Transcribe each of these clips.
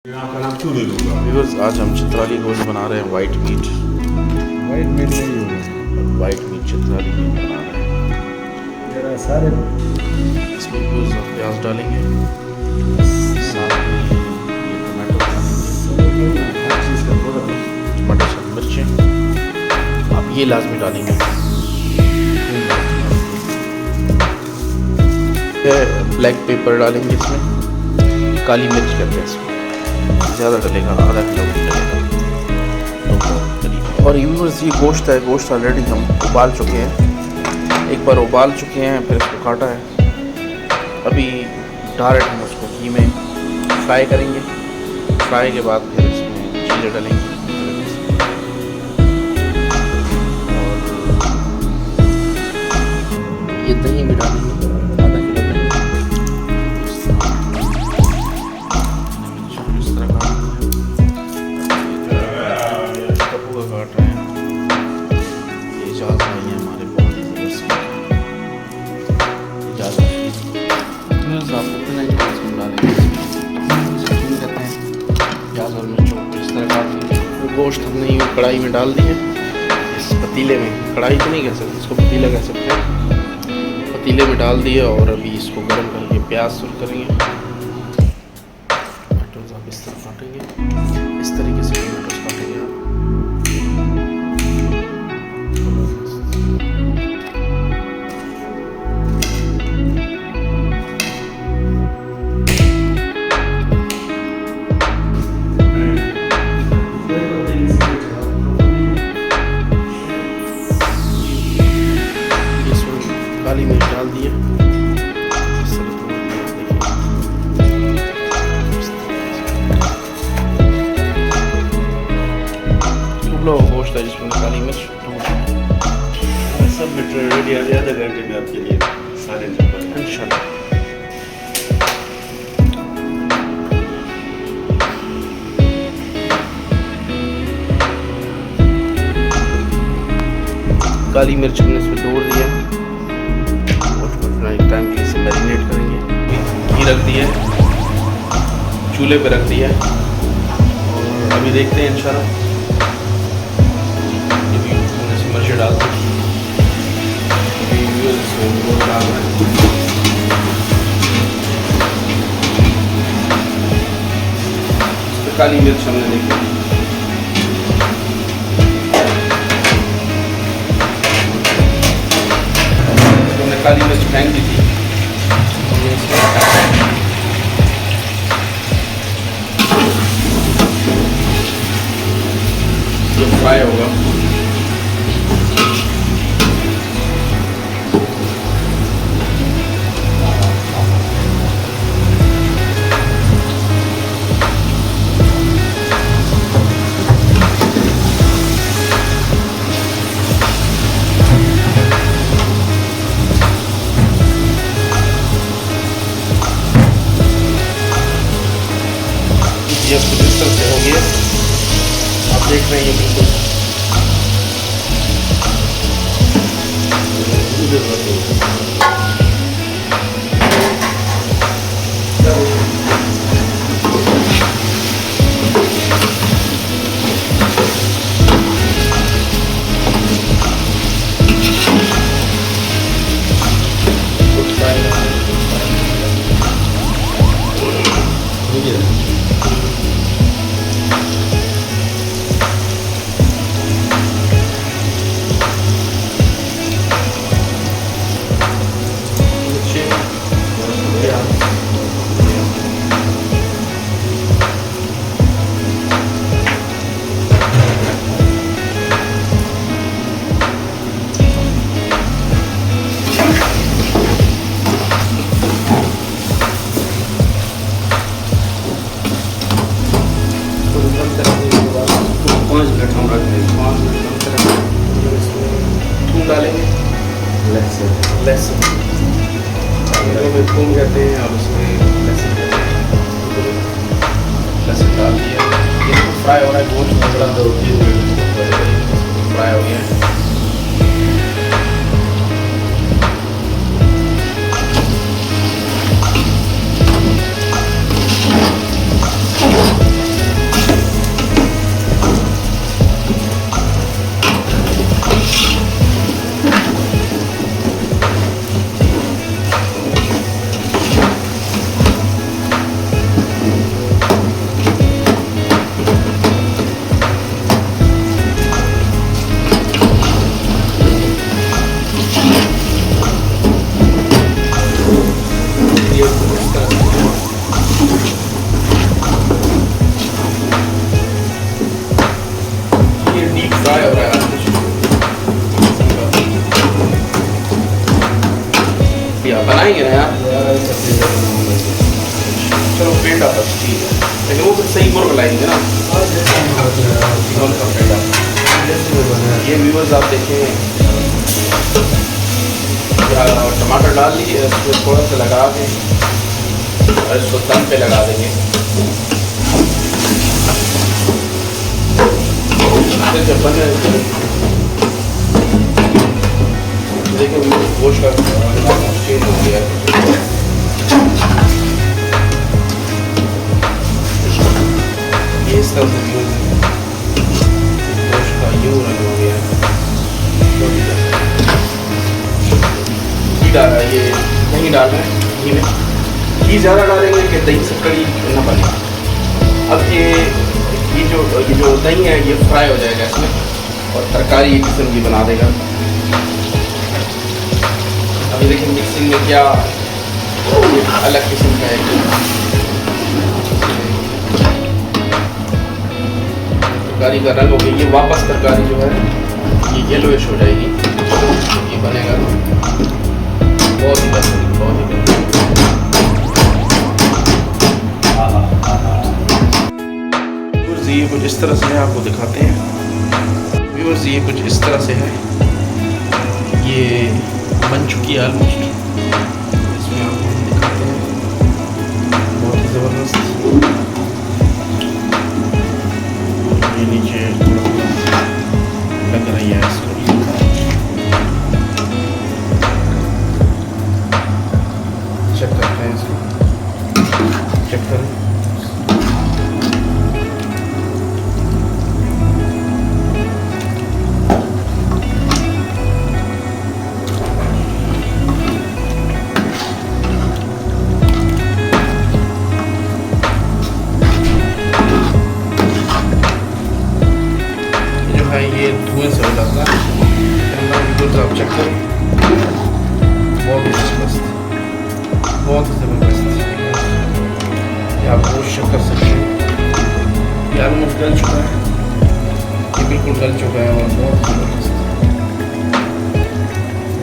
आपका नाम क्यों नहीं लूँगा? व्यूअर्स, आज हम चित्राली गोश्त बना रहे हैं। वाइट मीट नहीं होगा। वाइट मीट चित्राली मीट बना रहे हैं। जरा सारे इसमें व्यूअर्स प्याज डालेंगे, साथ में ये टमाटो डालेंगे, टमाटर साथ मिर्चें आप ये लाजमी डालेंगे। ब्लैक पेपर डालेंगे इसमें, काली मिर्च कहते हैं इसमें, ज़्यादा डलेगा, आधा किलो डलेगा तो। और व्यूअर्स ये गोश्त है, गोश्त ऑलरेडी हम उबाल चुके हैं, एक बार उबाल चुके हैं, फिर इसको काटा है। अभी डायरेक्ट हम उसको घी में फ्राई करेंगे, फ्राई के बाद फिर इसमें चीज़ें डालेंगे और ये दही भी डालेंगे, आधा किलो दही। गोश्त हमने यूँ कढ़ाई में डाल दिए, इस पतीले में, कढ़ाई तो नहीं कह सकते इसको, पतीला कह सकते हैं, पतीले में डाल दिए और अभी इसको गर्म करके प्याज सुर करेंगे। टमाटोज आप इस तरह काटेंगे, इस तरीके से टमाटोज काटेंगे आप। काली मिर्च डाल दिए, गोश्त है जिसमें काली मिर्च सब रेडी आधे घंटे में आपके लिए सारे इंशाल्लाह। काली मिर्च हमने इसमें तोड़ दिया और एक टाइम के लिए इसे मैरिनेट करेंगे। घी रख दिया, चूल्हे पे रख दिया और अभी देखते हैं इंशाल्लाह। मिर्ची डाल दी, डाल रहे हैं, काली मिर्च हमने देखी, हमने काली मिर्च फेंक दी थी, ये फ्राई होगा। ये अब इस तरह से हो गया, आप देख रहे हैं ये बिल्कुल डालेंगे लहसुन में थूम कहते हैं और उसमें लहसुन कहते हैं। लहसुन डाल दिया, ये फ्राई हो रहा है, गोश्त थोड़ा 2-3 मिनट फ्राई हो गया है। सही मुर्ग लाएंगे ना, मुर्ग का पेड़ा। ये व्यूअर्स आप देखें, टमाटर डाल लिए, इसको थोड़ा सा लगा के और इसको दम पे लगा देंगे। जब बन देखिए गोश्त का चेंज हो गया है। ये इस तरह से गोश्त का यूं रंग हो गया है। घी डाला है, ये नहीं डालना है घी में, घी ज़्यादा डालेंगे कि दही से कड़ी ना बने। अब ये जो दही है ये फ्राई हो जाएगा इसमें और तरकारी एक किस्म की बना देगा। अभी देखिए मिक्सिंग में क्या अलग किस्म का है। तरकारी का रंग हो गई, ये वापस तरकारी जो है ये येलोइश हो जाएगी। ये बनेगा बहुत ही बेहतरीन, बहुत ही बेहतरीन। ये कुछ इस तरह से है, आपको दिखाते हैं व्यूअर्स। ये कुछ इस तरह से है, ये बन चुकी है ऑलमोस्ट। इसमें आपको दिखाते हैं, बहुत ही ज़बरदस्त। ये नीचे थोड़ा लग रही है इसको, चेक करते हैं इसको, चेक करें। ये धुएं से हो जाता है, आप चेक करें, बहुत ही ज़बरदस्त, बहुत ही ज़बरदस्त। ये आप वो चेक कर सकते हैं, ये ऑलमोस्ट गल चुका है, ये बिल्कुल गल चुका है और बहुत ज़बरदस्त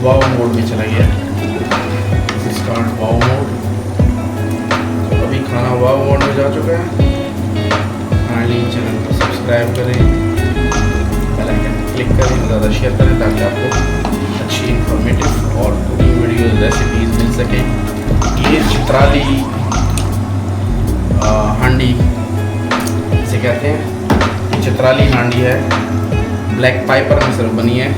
वाव मोड में चला गया। स्टार्ट वाव मोड, तो अभी खाना वाव मोड में जा चुका है। फाइनली चैनल को सब्सक्राइब करें, क्लिक करें, ज़्यादा शेयर करें ताकि आपको अच्छी इंफॉर्मेटिव और कुकिंग वीडियोज़ रेसिपीज़ मिल सके। ये चित्राली हांडी इसे कहते हैं, ये चित्राली हांडी है, ब्लैक पाइपर में सिर्फ बनी है।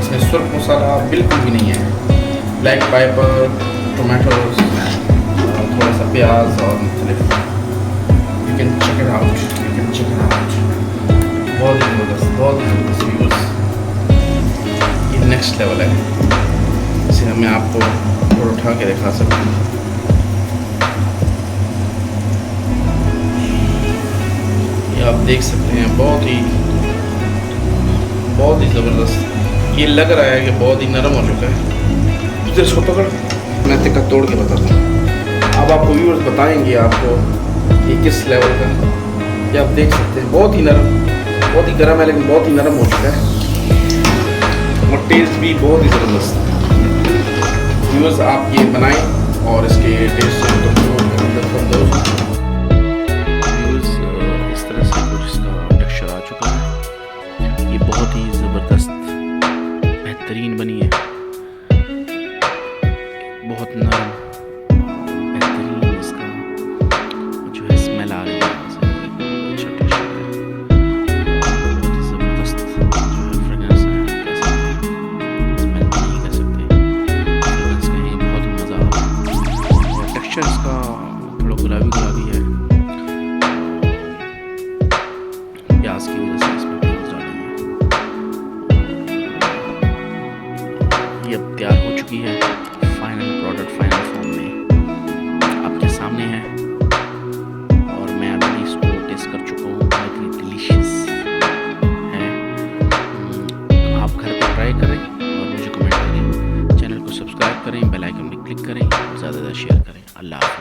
इसमें सुर्ख मसाला बिल्कुल भी नहीं है, ब्लैक पाइपर, टोमेटोज, थोड़ा सा प्याज और मुख्तलिफ। You can check it out, you can check it out. बहुत ही ज़बरदस्त, बहुत ही ज़बरदस्त व्यूज़। ये नेक्स्ट लेवल है, इसे मैं आपको थोड़ा उठा के दिखा सकता हूँ। ये आप देख सकते हैं, बहुत ही ज़बरदस्त। ये लग रहा है कि बहुत ही नरम हो चुका है। तो इसको पकड़, मैं तिक्का तोड़ के बताता हूँ। अब आपको व्यूअर्स बताएंगे आपको ये किस लेवल का। ये आप देख सकते हैं, बहुत ही नरम, बहुत ही गर्म है लेकिन बहुत ही नरम हो चुका है और टेस्ट भी बहुत ही ज़बरदस्त। व्यूअर्स आप ये बनाएं और इसके टेस्ट से इस तरह से कुछ इसका टेक्सचर आ चुका है। ये बहुत ही ज़बरदस्त बेहतरीन बनी है, बहुत नरम, बेहतरीन इसका जो है स्मेल आ रही है। इसका थोड़ा गुलाबी है, प्याज की वजह से इसमें प्याज डालेंगे। ये अब तैयार हो चुकी है, फाइनल प्रोडक्ट फाइनल फॉर्म में आपके सामने है और मैं अभी इसको टेस्ट कर चुका हूँ। बहुत ही डिलीशियस है। आप घर पर ट्राई करें और मुझे कमेंट करें, चैनल को सब्सक्राइब करें, बेल आइकन में क्लिक करें और ज़्यादा से ज़्यादा शेयर करें। अल्लाह हाफ़िज़।